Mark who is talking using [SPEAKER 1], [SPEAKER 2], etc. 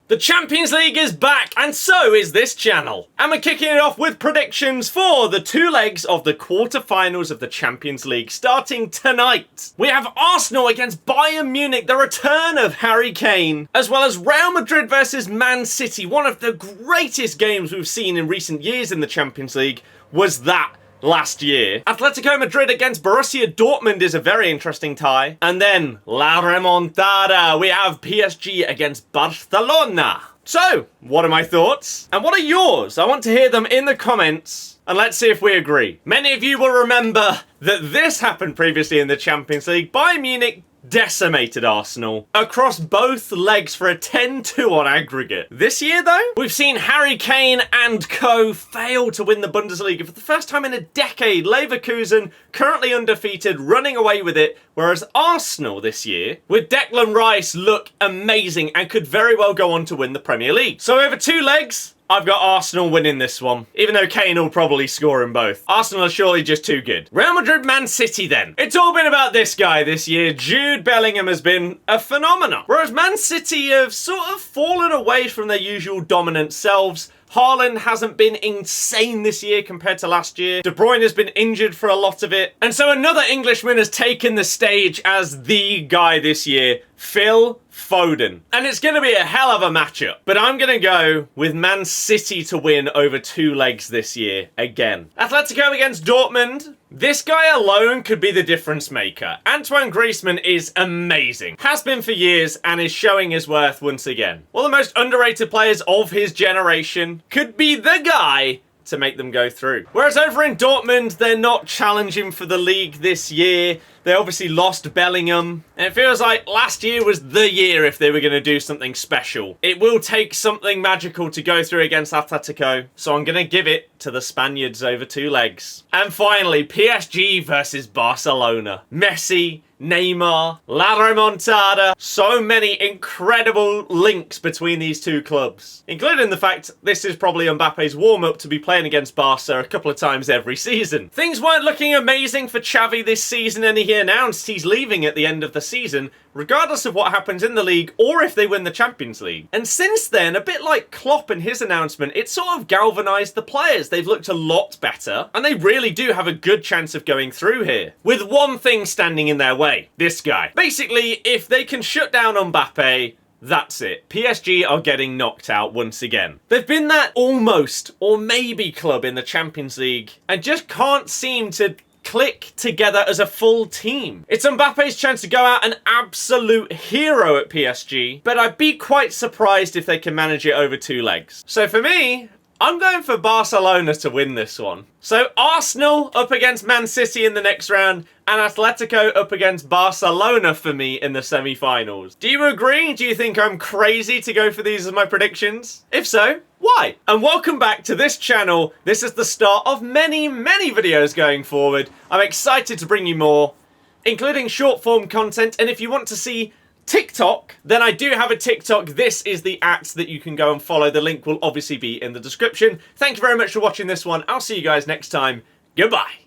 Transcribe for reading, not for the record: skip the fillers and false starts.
[SPEAKER 1] The Champions League is back, and so is this channel. And we're kicking it off with predictions for the two legs of the quarter-finals of the Champions League starting tonight. We have Arsenal against Bayern Munich, the return of Harry Kane, as well as Real Madrid versus Man City. One of the greatest games we've seen in recent years in the Champions League was that last year. Atletico Madrid against Borussia Dortmund is a very interesting tie. And then, La Remontada, we have PSG against Barcelona. So, what are my thoughts? And what are yours? I want to hear them in the comments. And let's see if we agree. Many of you will remember that this happened previously in the Champions League. Bayern Munich decimated Arsenal across both legs for a 10-2 on aggregate. This year, though, we've seen Harry Kane and co fail to win the Bundesliga for the first time in a decade. Leverkusen, currently undefeated, running away with it, whereas Arsenal this year, with Declan Rice, look amazing and could very well go on to win the Premier League. So over two legs, I've got Arsenal winning this one, even though Kane will probably score in both. Arsenal are surely just too good. Real Madrid, Man City then. It's all been about this guy this year. Jude Bellingham has been a phenomenon. Whereas Man City have sort of fallen away from their usual dominant selves. Haaland hasn't been insane this year compared to last year. De Bruyne has been injured for a lot of it. And so another Englishman has taken the stage as the guy this year, Phil Foden. And it's going to be a hell of a matchup. But I'm going to go with Man City to win over two legs this year again. Atletico against Dortmund. This guy alone could be the difference maker. Antoine Griezmann is amazing. Has been for years and is showing his worth once again. One of the most underrated players of his generation. Could be the guy to make them go through. Whereas over in Dortmund, they're not challenging for the league this year. They obviously lost Bellingham. And it feels like last year was the year if they were going to do something special. It will take something magical to go through against Atletico. So I'm going to give it to the Spaniards over two legs. And finally, PSG versus Barcelona. Messi, Neymar, La Remontada. So many incredible links between these two clubs. Including the fact this is probably Mbappe's warm-up to be playing against Barca a couple of times every season. Things weren't looking amazing for Xavi this season, and he announced he's leaving at the end of the season, regardless of what happens in the league or if they win the Champions League. And since then, a bit like Klopp and his announcement, it sort of galvanised the players. They've looked a lot better, and they really do have a good chance of going through here. With one thing standing in their way. This guy. Basically, if they can shut down Mbappe, that's it. PSG are getting knocked out once again. They've been that almost or maybe club in the Champions League and just can't seem to click together as a full team. It's Mbappe's chance to go out an absolute hero at PSG, but I'd be quite surprised if they can manage it over two legs. So for me, I'm going for Barcelona to win this one. So Arsenal up against Man City in the next round, and Atletico up against Barcelona for me in the semi-finals. Do you agree? Do you think I'm crazy to go for these as my predictions? If so, why? And welcome back to this channel. This is the start of many, many videos going forward. I'm excited to bring you more, including short form content. And if you want to see TikTok, then I do have a TikTok. This is the act that you can go and follow. The link will obviously be in the description. Thank you very much for watching this one. I'll see you guys next time. Goodbye.